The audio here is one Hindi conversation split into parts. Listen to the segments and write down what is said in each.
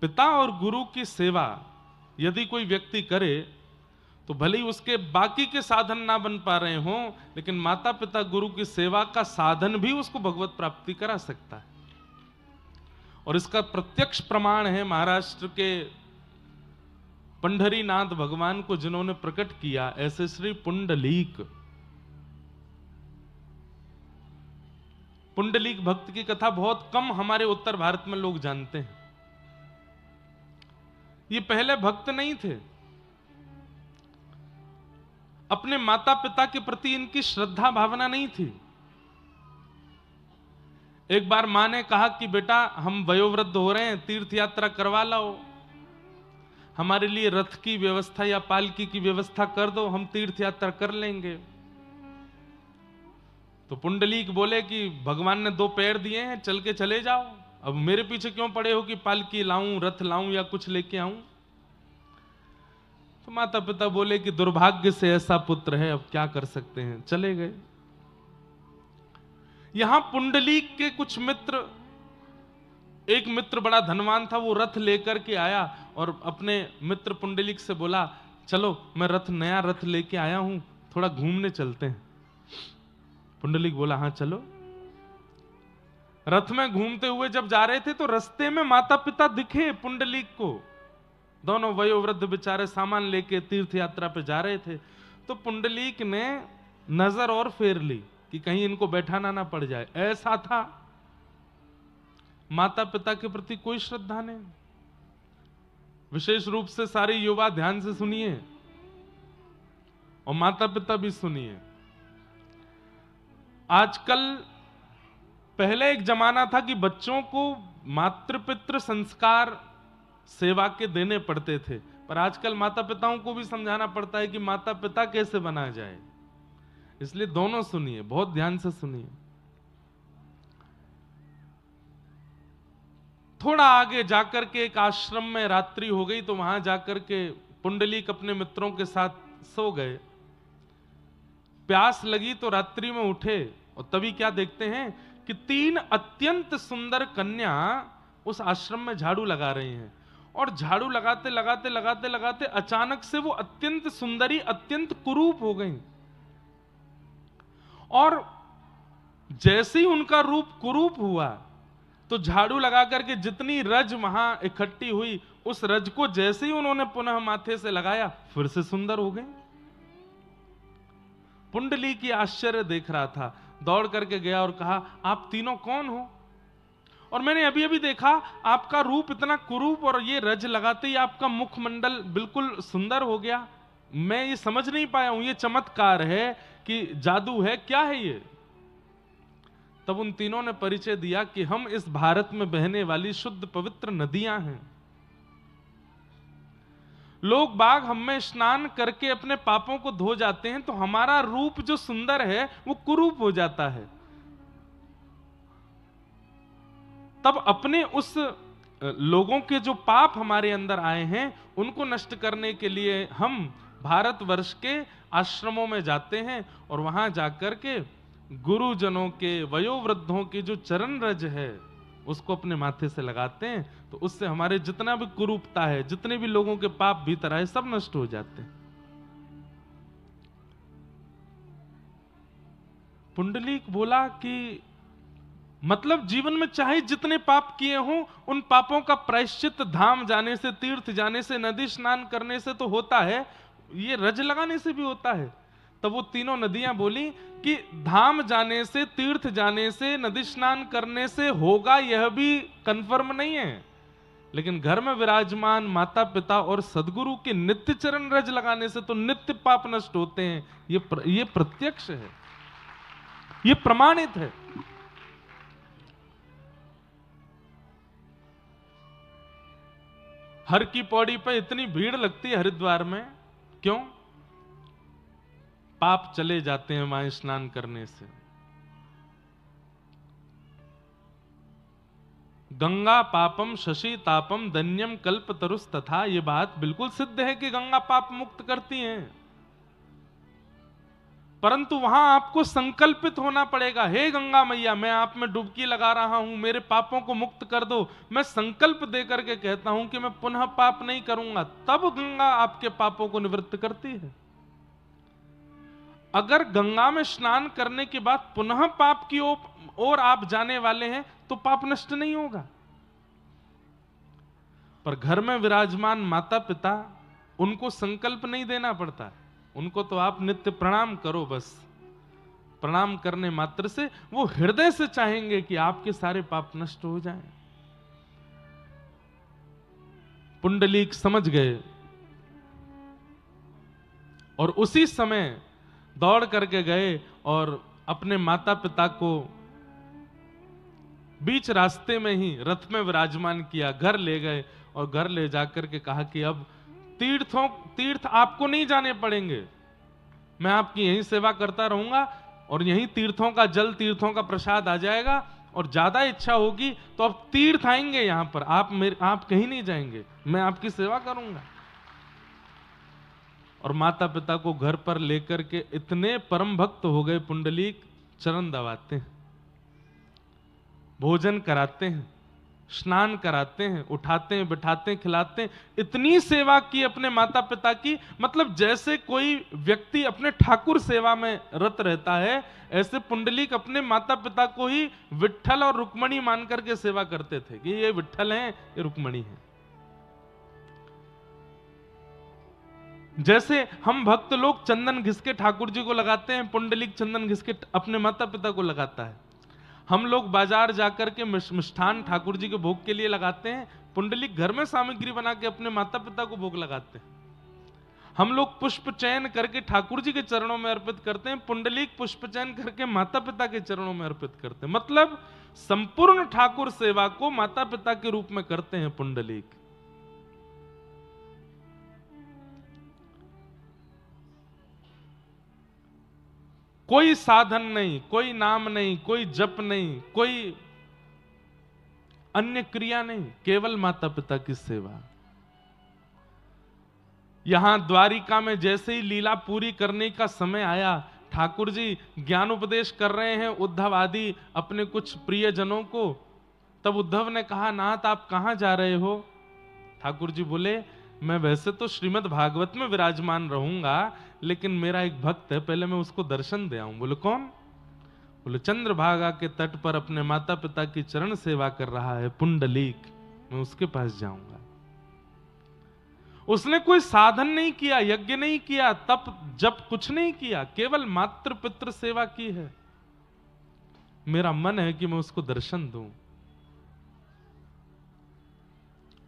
पिता और गुरु की सेवा यदि कोई व्यक्ति करे तो भले ही उसके बाकी के साधन ना बन पा रहे हों, लेकिन माता पिता गुरु की सेवा का साधन भी उसको भगवत प्राप्ति करा सकता है। और इसका प्रत्यक्ष प्रमाण है महाराष्ट्र के पंढरीनाथ भगवान को जिन्होंने प्रकट किया, ऐसे श्री पुंडलीक। पुंडलीक भक्त की कथा बहुत कम हमारे उत्तर भारत में लोग जानते हैं। ये पहले भक्त नहीं थे। अपने माता पिता के प्रति इनकी श्रद्धा भावना नहीं थी। एक बार मां ने कहा कि बेटा हम वयोवृद्ध हो रहे हैं, तीर्थ यात्रा करवा लाओ, हमारे लिए रथ की व्यवस्था या पालकी की व्यवस्था कर दो, हम तीर्थ यात्रा कर लेंगे। तो पुंडलीक बोले कि भगवान ने 2 पैर दिए हैं, चल के चले जाओ, अब मेरे पीछे क्यों पड़े हो कि पालकी लाऊं, रथ लाऊं या कुछ लेके आऊं। तो माता पिता बोले कि दुर्भाग्य से ऐसा पुत्र है, अब क्या कर सकते हैं, चले गए। यहां पुंडलीक के कुछ मित्र, एक मित्र बड़ा धनवान था, वो रथ लेकर के आया और अपने मित्र पुंडलीक से बोला, चलो मैं नया रथ लेके आया हूं, थोड़ा घूमने चलते हैं। पुंडलीक बोला हाँ चलो। रथ में घूमते हुए जब जा रहे थे तो रास्ते में माता पिता दिखे पुंडलीक को। दोनों वयोवृद्ध बेचारे सामान लेके तीर्थ यात्रा पे जा रहे थे। तो पुंडलीक ने नजर और फेर ली कि कहीं इनको बैठाना ना पड़ जाए। ऐसा था, माता पिता के प्रति कोई श्रद्धा नहीं। विशेष रूप से सारे युवा ध्यान से सुनिए और माता पिता भी सुनिए। आजकल, पहले एक जमाना था कि बच्चों को मातृ पितृ संस्कार सेवा के देने पड़ते थे, पर आजकल माता पिताओं को भी समझाना पड़ता है कि माता पिता कैसे बना जाए। इसलिए दोनों सुनिए, बहुत ध्यान से सुनिए। थोड़ा आगे जाकर के एक आश्रम में रात्रि हो गई, तो वहां जाकर के पुंडलीक अपने मित्रों के साथ सो गए। प्यास लगी तो रात्रि में उठे और तभी क्या देखते हैं कि 3 अत्यंत सुंदर कन्या उस आश्रम में झाड़ू लगा रही हैं। और झाड़ू लगाते लगाते लगाते लगाते अचानक से वो अत्यंत सुंदरी अत्यंत कुरूप हो गई। और जैसे ही उनका रूप कुरूप हुआ तो झाड़ू लगा करके जितनी रज वहां इकट्ठी हुई, उस रज को जैसे ही उन्होंने पुनः माथे से लगाया, फिर से सुंदर हो गए। पुंडलीक की आश्चर्य देख रहा था, दौड़ करके गया और कहा, आप तीनों कौन हो? और मैंने अभी अभी देखा आपका रूप इतना कुरूप और ये रज लगाते ही आपका मुखमंडल बिल्कुल सुंदर हो गया। मैं ये समझ नहीं पाया हूं, ये चमत्कार है कि जादू है, क्या है ये? तब उन तीनों ने परिचय दिया कि हम इस भारत में बहने वाली शुद्ध पवित्र नदियां हैं। लोग बाग हम में स्नान करके अपने पापों को धो जाते हैं, तो हमारा रूप जो सुंदर है वो कुरूप हो जाता है। तब अपने उस लोगों के जो पाप हमारे अंदर आए हैं उनको नष्ट करने के लिए हम भारतवर्ष के आश्रमों में जाते हैं और वहां जाकर के गुरुजनों के, वयोवृद्धों के जो चरण रज है उसको अपने माथे से लगाते हैं, तो उससे हमारे जितना भी कुरूपता है, जितने भी लोगों के पाप भीतर आए, सब नष्ट हो जाते हैं। पुंडलीक बोला कि मतलब जीवन में चाहे जितने पाप किए हों, उन पापों का प्रायश्चित धाम जाने से, तीर्थ जाने से, नदी स्नान करने से तो होता है, ये रज लगाने से भी होता है। तब वो तीनों नदियां बोली कि धाम जाने से, तीर्थ जाने से, नदी स्नान करने से होगा, यह भी कंफर्म नहीं है, लेकिन घर में विराजमान माता पिता और सदगुरु के नित्य चरण रज लगाने से तो नित्य पाप नष्ट होते हैं। ये प्रत्यक्ष है, ये प्रमाणित है। हर की पौड़ी पर इतनी भीड़ लगती है हरिद्वार में, क्यों? पाप चले जाते हैं वहां स्नान करने से। गंगा पापम शशि तापम धन्यम कल्प तरुस तथा, ये बात बिल्कुल सिद्ध है कि गंगा पाप मुक्त करती हैं। परंतु वहां आपको संकल्पित होना पड़ेगा, हे गंगा मैया मैं आप में डुबकी लगा रहा हूं, मेरे पापों को मुक्त कर दो। मैं संकल्प दे करके कहता हूं कि मैं पुनः पाप नहीं करूंगा, तब गंगा आपके पापों को निवृत्त करती है। अगर गंगा में स्नान करने के बाद पुनः पाप की ओर आप जाने वाले हैं तो पाप नष्ट नहीं होगा। पर घर में विराजमान माता पिता, उनको संकल्प नहीं देना पड़ता, उनको तो आप नित्य प्रणाम करो, बस प्रणाम करने मात्र से वो हृदय से चाहेंगे कि आपके सारे पाप नष्ट हो जाएं। पुंडलीक समझ गए और उसी समय दौड़ करके गए और अपने माता पिता को बीच रास्ते में ही रथ में विराजमान किया, घर ले गए और घर ले जाकर के कहा कि अब तीर्थ आपको नहीं जाने पड़ेंगे, मैं आपकी यहीं सेवा करता रहूंगा और यहीं तीर्थों का जल, तीर्थों का प्रसाद आ जाएगा, और ज्यादा इच्छा होगी तो अब तीर्थ आएंगे यहां पर, आप कहीं नहीं जाएंगे, मैं आपकी सेवा करूंगा। और माता पिता को घर पर लेकर के इतने परम भक्त हो गए पुंडलीक, चरण दबाते हैं, भोजन कराते हैं, स्नान कराते हैं, उठाते हैं, बिठाते हैं, खिलाते हैं, इतनी सेवा की अपने माता पिता की। मतलब जैसे कोई व्यक्ति अपने ठाकुर सेवा में रत रहता है, ऐसे पुंडलीक अपने माता पिता को ही विट्ठल और रुक्मणी मान करके सेवा करते थे कि ये विट्ठल हैं, ये रुक्मणी हैं। जैसे हम भक्त लोग चंदन घिस के ठाकुर जी को लगाते हैं, पुंडलीक चंदन घिस के अपने माता पिता को लगाता है। हम लोग बाजार जाकर के मिष्ठान ठाकुर जी के भोग के लिए लगाते हैं, पुंडलीक घर में सामग्री बना के अपने माता पिता को भोग लगाते हैं। हम लोग पुष्प चयन करके ठाकुर जी के चरणों में अर्पित करते हैं, पुंडलीक पुष्प चयन करके माता पिता के चरणों में अर्पित करते हैं। मतलब संपूर्ण ठाकुर सेवा को माता पिता के रूप में करते हैं पुंडलीक। कोई साधन नहीं, कोई नाम नहीं, कोई जप नहीं, कोई अन्य क्रिया नहीं, केवल माता पिता की सेवा। यहां द्वारिका में जैसे ही लीला पूरी करने का समय आया, ठाकुर जी ज्ञान उपदेश कर रहे हैं उद्धव आदि अपने कुछ प्रियजनों को। तब उद्धव ने कहा, नाथ आप कहां जा रहे हो? ठाकुर जी बोले, मैं वैसे तो श्रीमद् भागवत में विराजमान रहूंगा, लेकिन मेरा एक भक्त है, पहले मैं उसको दर्शन दे आऊं। बोले कौन? बोले चंद्रभागा के तट पर अपने माता पिता की चरण सेवा कर रहा है पुंडलीक, मैं उसके पास जाऊंगा। उसने कोई साधन नहीं किया, यज्ञ नहीं किया, तप जप कुछ नहीं किया, केवल मातृ पितृ सेवा की है। मेरा मन है कि मैं उसको दर्शन दूं।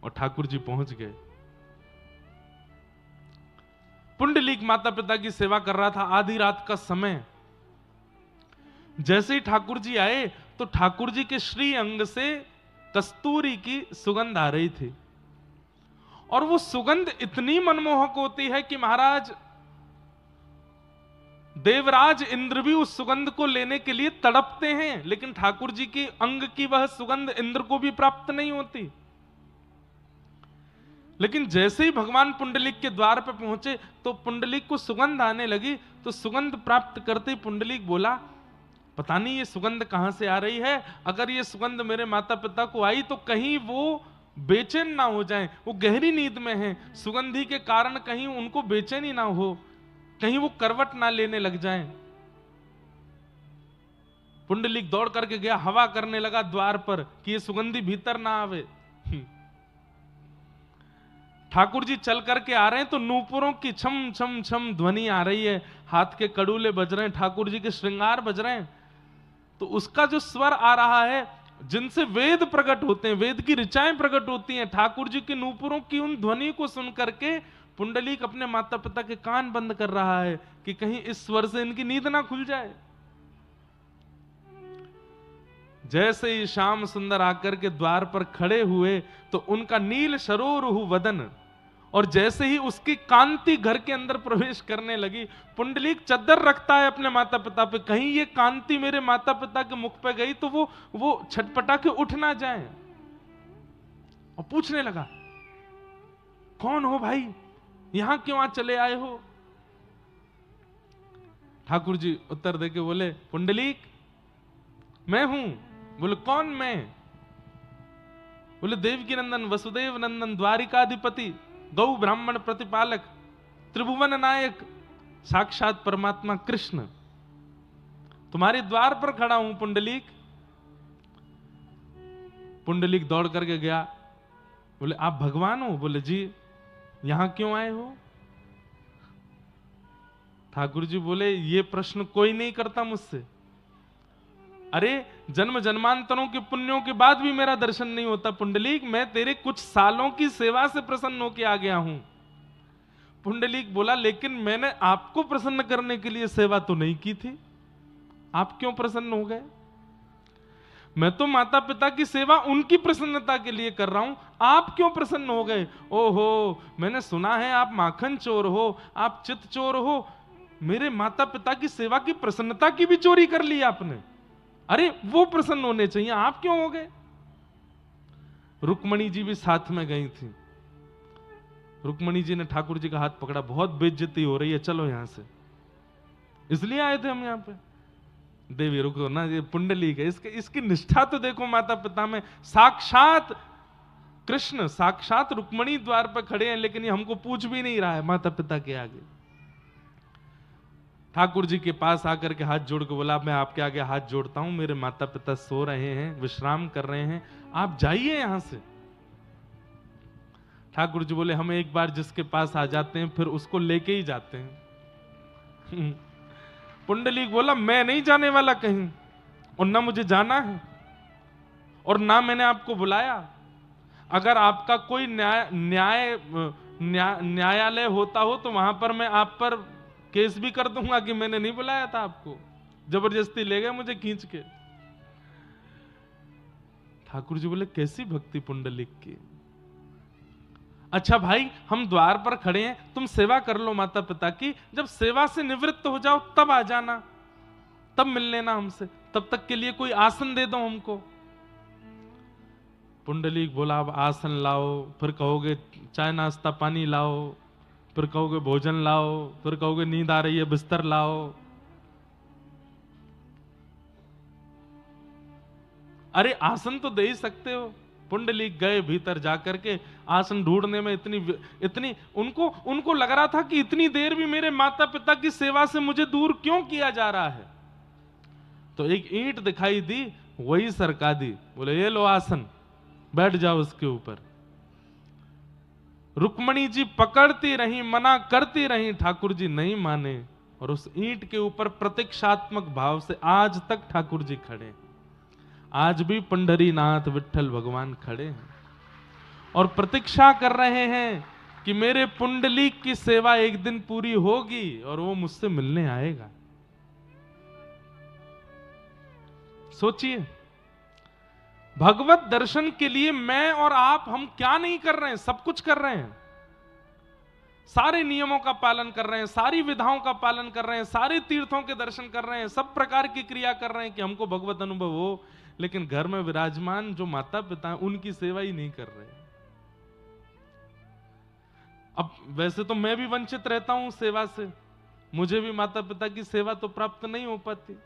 और ठाकुर जी पहुंच गए। पुंडलीक माता पिता की सेवा कर रहा था, आधी रात का समय। जैसे ही ठाकुर जी आए तो ठाकुर जी के श्री अंग से कस्तूरी की सुगंध आ रही थी, और वो सुगंध इतनी मनमोहक होती है कि महाराज देवराज इंद्र भी उस सुगंध को लेने के लिए तड़पते हैं, लेकिन ठाकुर जी की अंग की वह सुगंध इंद्र को भी प्राप्त नहीं होती। लेकिन जैसे ही भगवान पुंडलीक के द्वार पर पहुंचे तो पुंडलीक को सुगंध आने लगी। तो सुगंध प्राप्त करते ही पुंडलीक बोला, पता नहीं ये सुगंध कहां से आ रही है, अगर ये सुगंध मेरे माता पिता को आई तो कहीं वो बेचैन ना हो जाएं, वो गहरी नींद में हैं, सुगंधी के कारण कहीं उनको बेचैनी ना हो, कहीं वो करवट ना लेने लग जाएं। पुंडलीक दौड़ करके गया, हवा करने लगा द्वार पर कि ये सुगंधी भीतर ना आवे। ठाकुर जी चल करके आ रहे हैं तो नूपुरों की छम छम छम ध्वनि आ रही है, हाथ के कड़ूले बज रहे हैं, ठाकुर जी के श्रृंगार बज रहे हैं। तो उसका जो स्वर आ रहा है, जिनसे वेद प्रकट होते हैं, वेद की ऋचाएं प्रकट होती हैं, ठाकुर जी के नूपुरों की उन ध्वनि को सुन करके पुंडलीक अपने माता पिता के कान बंद कर रहा है कि कहीं इस स्वर से इनकी नींद ना खुल जाए। जैसे ही श्याम सुंदर आकर के द्वार पर खड़े हुए तो उनका नील सरोरुह वदन और जैसे ही उसकी कांति घर के अंदर प्रवेश करने लगी, पुंडलीक चद्दर रखता है अपने माता पिता पे, कहीं ये कांति मेरे माता पिता के मुख पे गई तो वो छटपटा के उठ ना जाए। और पूछने लगा, कौन हो भाई, यहां क्यों चले आए हो? ठाकुर जी उत्तर देके बोले, पुंडलीक मैं हूं। बोले कौन मैं? बोले देवकी नंदन, वसुदेव नंदन, द्वारिकाधिपति, गौ ब्राह्मण प्रतिपालक, त्रिभुवन नायक, साक्षात परमात्मा कृष्ण तुम्हारे द्वार पर खड़ा हूं पुंडलीक। पुंडलीक दौड़ करके गया। बोले आप भगवान हो? बोले जी। यहां क्यों आए हो? ठाकुर जी बोले ये प्रश्न कोई नहीं करता मुझसे। अरे जन्म जन्मांतरों के पुण्यों के बाद भी मेरा दर्शन नहीं होता पुंडलीक, मैं तेरे कुछ सालों की सेवा से प्रसन्न होकर आ गया हूं। पुंडलीक बोला लेकिन मैंने आपको प्रसन्न करने के लिए सेवा तो नहीं की थी, आप क्यों प्रसन्न हो गए? मैं तो माता पिता की सेवा उनकी प्रसन्नता के लिए कर रहा हूं, आप क्यों प्रसन्न हो गए? ओहो, मैंने सुना है आप माखन चोर हो, आप चित चोर हो, मेरे माता पिता की सेवा की प्रसन्नता की भी चोरी कर ली आपने। अरे वो प्रसन्न होने चाहिए, आप क्यों हो गए? रुक्मणी जी भी साथ में गई थी। रुक्मणी जी ने ठाकुर जी का हाथ पकड़ा, बहुत बेइज्जती हो रही है, चलो यहां से, इसलिए आए थे हम यहां पे। देवी रुको ना, ये पुंडलीक है, इसकी निष्ठा तो देखो माता पिता में। साक्षात कृष्ण, साक्षात रुक्मणी द्वार पर खड़े हैं, लेकिन ये हमको पूछ भी नहीं रहा है माता पिता के आगे। ठाकुर जी के पास आकर के हाथ जोड़ के बोला, मैं आपके आगे हाथ जोड़ता हूं, मेरे माता पिता सो रहे हैं, विश्राम कर रहे हैं, आप जाइए यहां से। ठाकुर जी बोले हम एक बार जिसके पास आ जाते हैं फिर उसको लेके ही जाते हैं। पुंडलीक बोला मैं नहीं जाने वाला कहीं, और ना मुझे जाना है, और ना मैंने आपको बुलाया। अगर आपका कोई न्यायालय होता हो तो वहां पर मैं आप पर केस भी कर दूंगा कि मैंने नहीं बुलाया था आपको, जबरदस्ती ले गए मुझे खींच के। ठाकुर जी बोले कैसी भक्ति पुंडलीक की। अच्छा भाई हम द्वार पर खड़े हैं, तुम सेवा कर लो माता पिता की, जब सेवा से निवृत्त हो जाओ तब आ जाना, तब मिल लेना हमसे, तब तक के लिए कोई आसन दे दो हमको। पुंडलीक बोला अब आसन लाओ, फिर कहोगे चाय नाश्ता पानी लाओ, फिर कहोगे भोजन लाओ, फिर कहोगे नींद आ रही है बिस्तर लाओ। अरे आसन तो दे ही सकते हो। पुंडलीक गए भीतर जाकर के, आसन ढूंढने में इतनी उनको लग रहा था कि इतनी देर भी मेरे माता पिता की सेवा से मुझे दूर क्यों किया जा रहा है। तो एक ईंट दिखाई दी, वही सरका दी, बोले ये लो आसन, बैठ जाओ उसके ऊपर। रुक्मणी जी पकड़ती रही, मना करती रही, ठाकुर जी नहीं माने, और उस ईंट के ऊपर प्रतीक्षात्मक भाव से आज तक ठाकुर जी खड़े। आज भी पंढरीनाथ विठ्ठल भगवान खड़े हैं और प्रतीक्षा कर रहे हैं कि मेरे पुंडलीक की सेवा एक दिन पूरी होगी और वो मुझसे मिलने आएगा। सोचिए, भगवत दर्शन के लिए मैं और आप, हम क्या नहीं कर रहे हैं, सब कुछ कर रहे हैं। सारे नियमों का पालन कर रहे हैं, सारी विधाओं का पालन कर रहे हैं, सारे तीर्थों के दर्शन कर रहे हैं, सब प्रकार की क्रिया कर रहे हैं कि हमको भगवत अनुभव हो, लेकिन घर में विराजमान जो माता पिता हैं उनकी सेवा ही नहीं कर रहे। अब वैसे तो मैं भी वंचित रहता हूं सेवा से, मुझे भी माता पिता की सेवा तो प्राप्त नहीं हो पाती।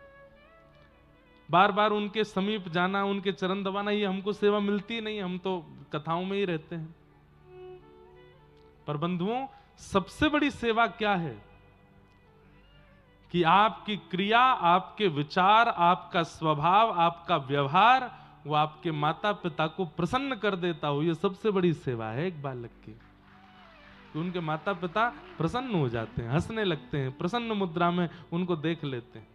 बार बार उनके समीप जाना, उनके चरण दबाना, ये हमको सेवा मिलती नहीं, हम तो कथाओं में ही रहते हैं। पर बंधुओं, सबसे बड़ी सेवा क्या है कि आपकी क्रिया, आपके विचार, आपका स्वभाव, आपका व्यवहार वो आपके माता पिता को प्रसन्न कर देता हो। ये सबसे बड़ी सेवा है एक बालक की, कि उनके माता पिता प्रसन्न हो जाते हैं, हंसने लगते हैं, प्रसन्न मुद्रा में उनको देख लेते हैं।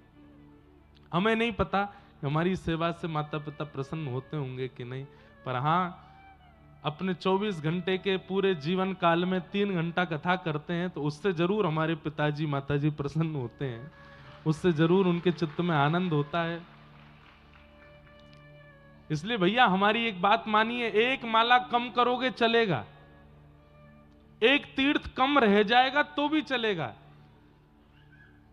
हमें नहीं पता हमारी सेवा से माता पिता प्रसन्न होते होंगे कि नहीं, पर हाँ, अपने 24 घंटे के पूरे जीवन काल में 3 घंटा कथा करते हैं तो उससे जरूर हमारे पिताजी माताजी प्रसन्न होते हैं, उससे जरूर उनके चित्त में आनंद होता है। इसलिए भैया हमारी एक बात मानिए, एक माला कम करोगे चलेगा, एक तीर्थ कम रह जाएगा तो भी चलेगा,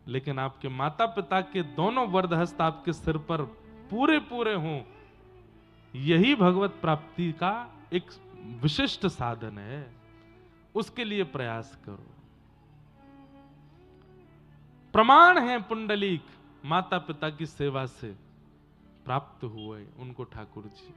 लेकिन आपके माता पिता के दोनों वरद हस्त आपके सिर पर पूरे पूरे हों, यही भगवत प्राप्ति का एक विशिष्ट साधन है। उसके लिए प्रयास करो। प्रमाण है पुंडलीक, माता पिता की सेवा से प्राप्त हुए उनको ठाकुर जी।